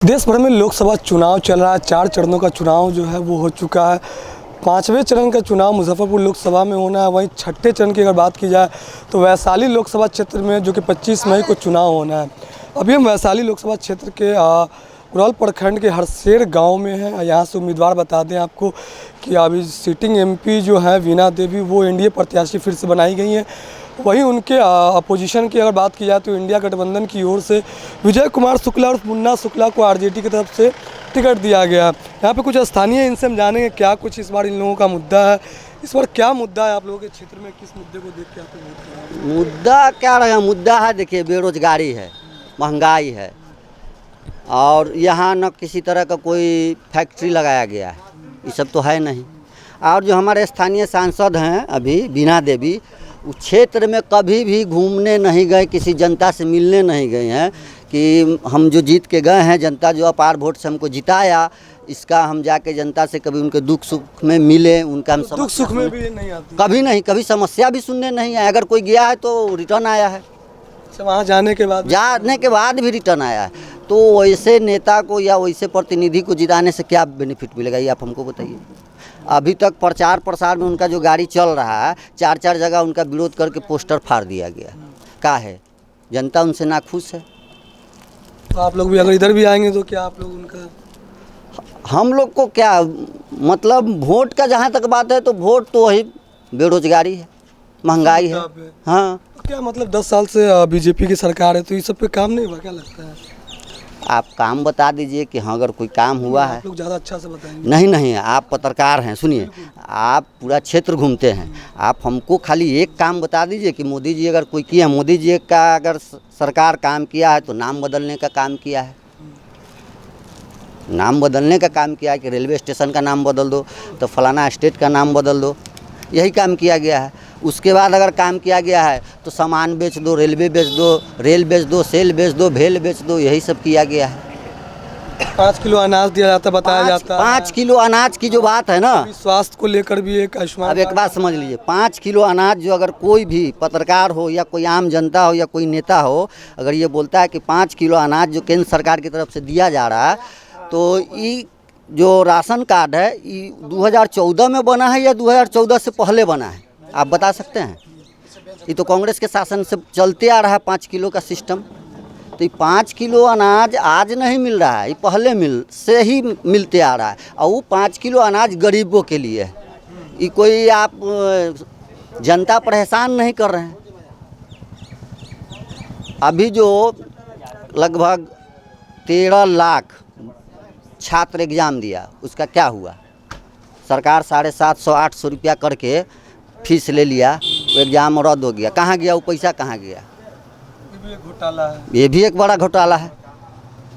देश भर में लोकसभा चुनाव चल रहा है। 4 चरणों का चुनाव जो है वो हो चुका है। 5वें चरण का चुनाव मुजफ्फरपुर लोकसभा में होना है। वहीं 6ठे चरण की अगर बात की जाए तो वैशाली लोकसभा क्षेत्र में जो कि 25 मई को चुनाव होना है। अभी हम वैशाली लोकसभा क्षेत्र के कुराल प्रखंड के हरसेर गांव में हैं। यहाँ से उम्मीदवार बता दें आपको कि अभी सिटिंग एमपी जो है वीणा देवी वो एनडीए प्रत्याशी फिर से बनाई गई हैं। वहीं उनके अपोजिशन की अगर बात की जाए तो इंडिया गठबंधन की ओर से विजय कुमार शुक्ला और मुन्ना शुक्ला को आरजेडी की तरफ से टिकट दिया गया। यहाँ पे कुछ स्थानीय इनसे हम जानेंगे क्या कुछ इस बार इन लोगों का मुद्दा है। इस बार क्या मुद्दा है आप लोगों के क्षेत्र में, किस मुद्दे को देख के आप वोट कर रहे हैं? मुद्दा क्या रहेगा? मुद्दा है, देखिए, बेरोजगारी है, महंगाई है और यहाँ न किसी तरह का कोई फैक्ट्री लगाया गया है, ये सब तो है नहीं। और जो हमारे स्थानीय सांसद हैं अभी वीणा देवी, उस क्षेत्र में कभी भी घूमने नहीं गए, किसी जनता से मिलने नहीं गए हैं कि हम जो जीत के गए हैं, जनता जो अपार वोट से हमको जिताया, इसका हम जाके जनता से कभी उनके दुख सुख में मिले, उनका हम दुख सुख में भी नहीं आती, कभी नहीं, कभी समस्या भी सुनने नहीं आए। अगर कोई गया है तो रिटर्न आया है, वहाँ जाने के बाद भी रिटर्न आया है। तो वैसे नेता को या वैसे प्रतिनिधि को जिताने से क्या बेनिफिट मिलेगा, ये आप हमको बताइए। अभी तक प्रचार प्रसार में उनका जो गाड़ी चल रहा है, 4 जगह उनका विरोध करके पोस्टर फाड़ दिया गया। क्या है, जनता उनसे नाखुश है। तो आप लोग भी अगर इधर भी आएंगे तो क्या आप लोग उनका, हम लोग को क्या मतलब, वोट का जहाँ तक बात है तो वोट तो वही बेरोजगारी है, महंगाई है। हाँ, क्या मतलब 10 साल से बीजेपी की सरकार है तो ये सब पे काम नहीं हुआ, क्या लगता है? आप काम बता दीजिए कि हाँ अगर कोई काम हुआ है। आप लोग ज़्यादा अच्छा से बताएंगे। नहीं, आप पत्रकार हैं, सुनिए, आप पूरा क्षेत्र घूमते हैं, आप हमको खाली एक काम बता दीजिए कि मोदी जी अगर कोई किया, मोदी जी का अगर सरकार काम किया है तो नाम बदलने का काम किया है, नाम बदलने का काम किया है कि रेलवे स्टेशन का नाम बदल दो तो फलाना स्टेट का नाम बदल दो, यही काम किया गया है। उसके बाद अगर काम किया गया है तो सामान बेच दो, रेलवे बेच दो, रेल बेच दो, सेल बेच दो, भेल बेच दो, यही सब किया गया है। 5 किलो अनाज दिया जाता, बताया जाता है। 5 किलो अनाज की जो बात है ना, स्वास्थ्य को लेकर भी एक आयुष्मान। अब एक बात समझ लीजिए, 5 किलो अनाज जो अगर कोई भी पत्रकार हो या कोई आम जनता हो या कोई नेता हो, अगर ये बोलता है कि 5 किलो अनाज जो केंद्र सरकार की तरफ से दिया जा रहा है, तो ये जो राशन कार्ड है ये 2014 में बना है या 2014 से पहले बना है, आप बता सकते हैं? ये तो कांग्रेस के शासन से चलते आ रहा है 5 किलो का सिस्टम। तो ये 5 किलो अनाज आज नहीं मिल रहा है, ये पहले से ही मिलते आ रहा है। और वो 5 किलो अनाज गरीबों के लिए है, ये कोई आप जनता पर एहसान नहीं कर रहे हैं। अभी जो लगभग 13 लाख छात्र एग्ज़ाम दिया, उसका क्या हुआ? सरकार 750-800 रुपया करके फीस ले लिया, वो एग्ज़ाम रद्द हो गया। कहाँ गया वो पैसा, कहाँ गया? ये भी एक घोटाला है, ये भी एक बड़ा घोटाला है।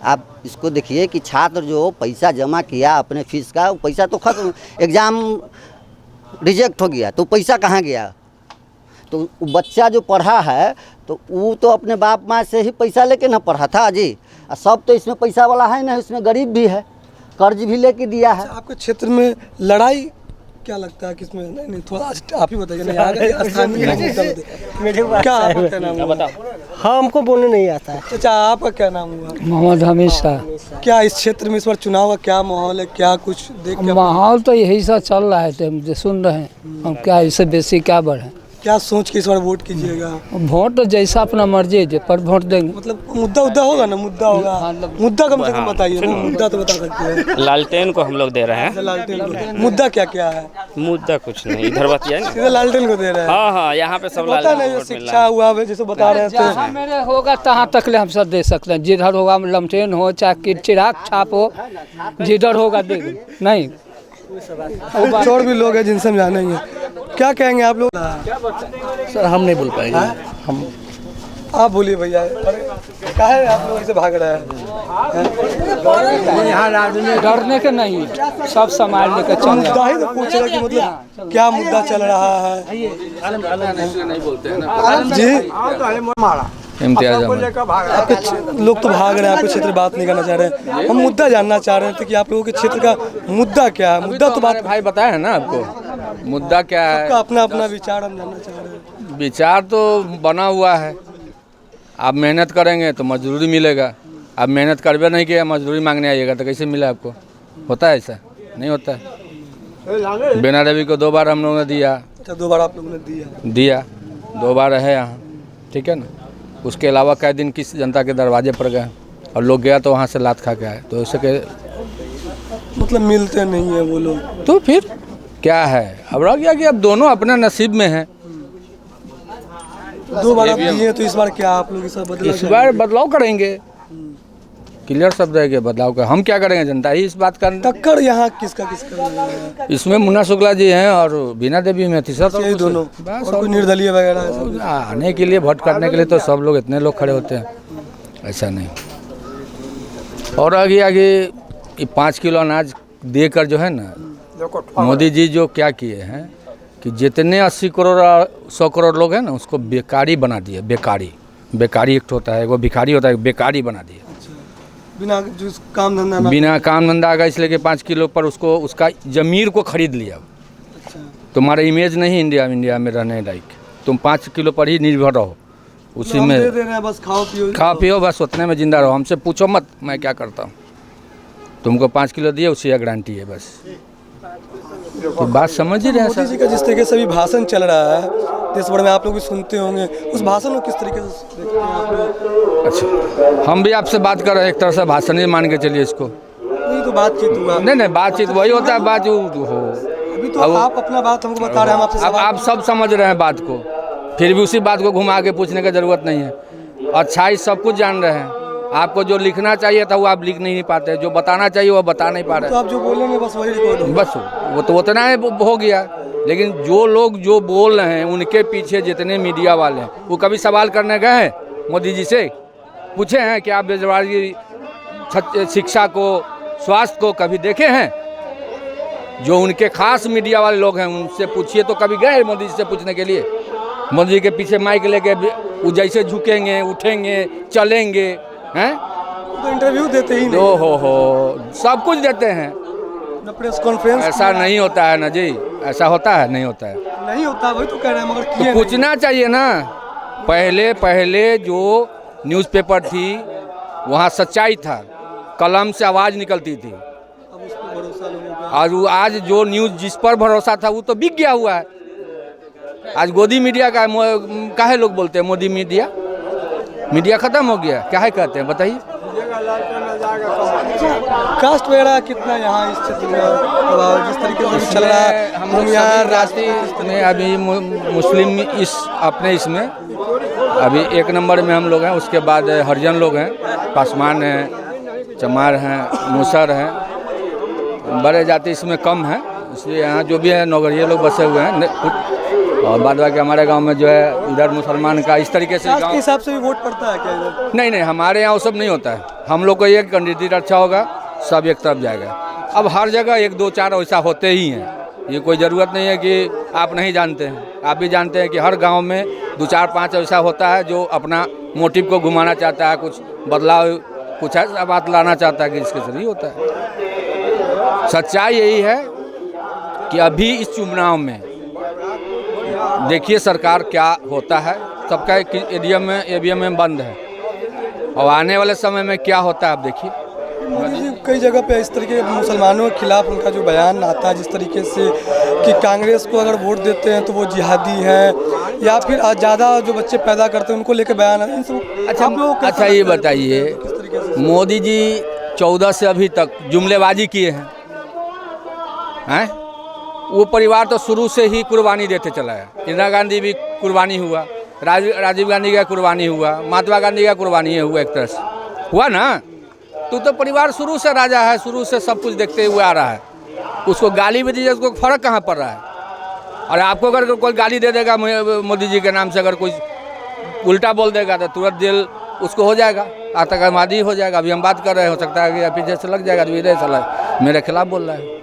आप इसको देखिए कि छात्र जो पैसा जमा किया अपने फीस का, वो पैसा तो खत्म, एग्ज़ाम रिजेक्ट हो गया, तो पैसा कहाँ गया? तो बच्चा जो पढ़ा है तो वो तो अपने बाप माँ से ही पैसा लेके ना पढ़ा था जी। सब तो इसमें पैसा वाला है ना, इसमें गरीब भी है, कर्ज भी लेके दिया है। आपके क्षेत्र में लड़ाई क्या लगता है किसमें? नहीं थोड़ा आप ही बताइए। नहीं आगे स्थानीय क्या आपका नाम हुआ? हाँ, हमको बोलने नहीं आता है। चाचा आपका क्या नाम हुआ? मोहम्मद हमेशा। क्या इस क्षेत्र में इस बार चुनाव का क्या माहौल है, क्या कुछ देख के माहौल तो यही सब चल रहा है, तो हम जो सुन रहे हैं, हम क्या इससे बेसी क्या बढ़े, क्या सोच के इस बार वोट कीजिएगा? वोट तो जैसा अपना मर्जी है पर वोट देंगे। मतलब मुद्दा होगा ना, मुद्दा होगा, मुद्दा कम से कम बताइए ना, मुद्दा तो बता सकते हैं। लालटेन को हम लोग दे रहे हैं। लालटेन को मुद्दा क्या क्या है? मुद्दा कुछ नहीं, इधर बताइए। सीधे लालटेन को दे रहे हैं। हाँ, यहाँ पे सब पता नहीं, जो शिक्षा हुआ है जैसे बता रहे जहाँ थे, मेरे होगा तहाँ तक ले हम सब दे सकते हैं। जिधर होगा लमटेन हो चाहे चिराग छाप हो, जिधर होगा देंगे। नहीं कुछ और भी लोग हैं जिनसे हम जानेंगे। क्या कहेंगे आप लोग? सर हम नहीं बोल पाएंगे। हम आप बोलिए भैया। काहे आप लोग ऐसे भाग रहे हैं? यहाँ डरने के नहीं, सब समाज लेकर चल मुद्दा ही तो पूछ रहे कि मतलब क्या मुद्दा चल रहा है जी। इम्तियाज आपके लोग तो भाग रहे हैं, आपके क्षेत्र बात नहीं करना चाह रहे हैं। हम मुद्दा जानना चाह रहे थे कि आप लोगों के क्षेत्र का मुद्दा क्या है। मुद्दा तो बात भाई बताया है ना आपको, मुद्दा क्या है। आपका अपना अपना विचार हम जानना चाह रहे हैं। विचार तो बना हुआ है, आप मेहनत करेंगे तो मजदूरी मिलेगा, अब मेहनत करबे नहीं किया, मजदूरी मांगने आइएगा तो कैसे मिला आपको? होता है ऐसा? नहीं होता है। बीना देवी को 2 बार हम लोगों ने दिया। अच्छा, 2 बार आप लोगों ने दिया। 2 बार रहे यहाँ, ठीक है ना। उसके अलावा कई दिन किस जनता के दरवाजे पर गए और लोग गया तो वहाँ से लात खा के आए, तो ऐसे के मतलब मिलते नहीं है वो लोग। तो फिर क्या है? अब रह गया कि अब दोनों अपने नसीब में हैं। 2 बार आप दिए, तो इस बार क्या आप लोग इस बदला? इस बार बदलाव करेंगे, क्लियर शब्द है कि बदलाव का। हम क्या करेंगे? जनता ही इस बात का। टक्कर यहाँ किसका है? इसमें मुन्ना शुक्ला जी हैं और बीना देवी में तीसरा तो यही दोनों। बस। और कोई निर्दलीय वगैरह है? आने के लिए वोट करने के लिए तो सब लोग इतने लोग खड़े होते हैं, ऐसा नहीं। और आगे ये 5 किलो अनाज देकर जो है ना, मोदी जी जो क्या किए हैं कि जितने 80 करोड़ 100 करोड़ लोग हैं ना, उसको बेकारी बना दिए। बेकारी एक होता है, वो भिखारी होता है, बेकारी बना दिए। बिना जो काम धंधा बिना काम धंधा का, इसलिए कि 5 किलो पर उसको उसका ज़मीर को खरीद लिया। तुम्हारा इमेज नहीं इंडिया में रहने लायक, तुम 5 किलो पर ही निर्भर रहो, उसी में दे रहे हैं, बस खाओ पियो बस उतने में जिंदा रहो। हमसे पूछो मत मैं क्या करता हूँ, तुमको 5 किलो दिए उसी का गारंटी है बस। तो बात समझ ही रहे हैं मोदी जी का जिस तरीके से अभी भाषण चल रहा है देश भर में, आप लोग भी सुनते होंगे, उस भाषण को किस तरीके से देखते हैं आप लोग? अच्छा, हम भी आपसे बात कर रहे हैं, एक तरह से भाषण ही मान के चलिए इसको। वही तो बातचीत हुआ। नहीं बातचीत वही होता है, बात जो हो। अभी तो आप अपना बात हमको बता रहे हैं, हम आपसे अब आप सब समझ रहे हैं बात को, फिर भी उसी बात को घुमा के पूछने की ज़रूरत नहीं है। अच्छाई सब कुछ जान रहे हैं। आपको जो लिखना चाहिए था वो आप लिख नहीं पाते, जो बताना चाहिए वो बता नहीं पा रहे। तो आप जो बोलेंगे बस वही रिकॉर्ड होगा। बस वो तो उतना है हो गया। लेकिन जो लोग जो बोल रहे हैं उनके पीछे जितने मीडिया वाले हैं, वो कभी सवाल करने गए हैं मोदी जी से? पूछे हैं कि आप बेरोजगारी, शिक्षा को, स्वास्थ्य को कभी देखे हैं? जो उनके खास मीडिया वाले लोग हैं उनसे पूछिए, तो कभी गए मोदी जी से पूछने के लिए? मोदी जी के पीछे माइक लेके वो जैसे झुकेंगे, उठेंगे, चलेंगे हैं, तो इंटरव्यू देते ही नहीं। हो सब कुछ देते हैं। प्रेस कॉन्फ्रेंस ऐसा नहीं होता है ना जी, ऐसा होता है? नहीं होता है। नहीं होता, वही तो कह रहे हैं, मगर तो किए पूछना चाहिए ना। पहले जो न्यूज़पेपर थी वहाँ सच्चाई था, कलम से आवाज़ निकलती थी। अब उस पर भरोसा लोगों का। और वो आज जो न्यूज़ जिस पर भरोसा था वो तो बिक गया हुआ है। आज गोदी मीडिया का काहे लोग बोलते हैं मोदी मीडिया खत्म हो गया, क्या है कहते हैं बताइए? कास्ट वगैरह कितना यहाँ इस क्षेत्र में जिस तरीके से चल रहा है? हम लोग यहाँ राष्ट्रीय में अभी मुस्लिम इस अपने इसमें अभी 1 नंबर में हम लोग हैं। उसके बाद हरिजन लोग हैं, पासवान हैं, चमार हैं, मुसर हैं। बड़े जाति इसमें कम हैं, इसलिए यहाँ जो भी है नौकरिया लोग बसे हुए हैं। और बाद बाकी हमारे गांव में जो है इधर मुसलमान का इस तरीके से कास्ट के हिसाब से भी वोट पड़ता है क्या इधर? नहीं हमारे यहाँ वो सब नहीं होता है। हम लोग को ये कैंडिडेट अच्छा होगा सब एक तरफ जाएगा। अब हर जगह 1 2 4 वैसा होते ही हैं, ये कोई ज़रूरत नहीं है कि आप नहीं जानते हैं। आप भी जानते हैं कि हर गांव में 2 4 5 ऐसा होता है जो अपना मोटिव को घुमाना चाहता है, कुछ बदलाव, कुछ ऐसा बात लाना चाहता है कि इसके जरिए होता है। सच्चाई यही है कि अभी इस चुनाव में देखिए सरकार क्या होता है। सबका ईवीएम में बंद है, और आने वाले समय में क्या होता है आप देखिए। मोदी जी कई जगह पे इस तरीके के मुसलमानों के खिलाफ उनका जो बयान आता है, जिस तरीके से कि कांग्रेस को अगर वोट देते हैं तो वो जिहादी है, या फिर ज़्यादा जो बच्चे पैदा करते हैं उनको लेकर बयान है। इन सब अच्छा ये बताइए, मोदी जी 14 से अभी तक जुमलेबाजी किए हैं? वो परिवार तो शुरू से ही कुर्बानी देते चला है। इंदिरा गांधी भी कुर्बानी हुआ, राजीव गांधी का कुर्बानी हुआ, महात्मा गांधी का कुर्बानी हुआ, एक तरह से हुआ ना। तो परिवार शुरू से राजा है, शुरू से सब कुछ देखते हुए आ रहा है। उसको गाली भी दीजिए, उसको फ़र्क कहाँ पड़ रहा है? और आपको अगर कोई गाली दे देगा मोदी जी के नाम से, अगर कोई उल्टा बोल देगा तो तुरंत जेल उसको हो जाएगा, आतंकवादी हो जाएगा। अभी हम बात कर रहे हो सकता है कि पीछे से लग जाएगा, तो मेरे खिलाफ बोल रहा है।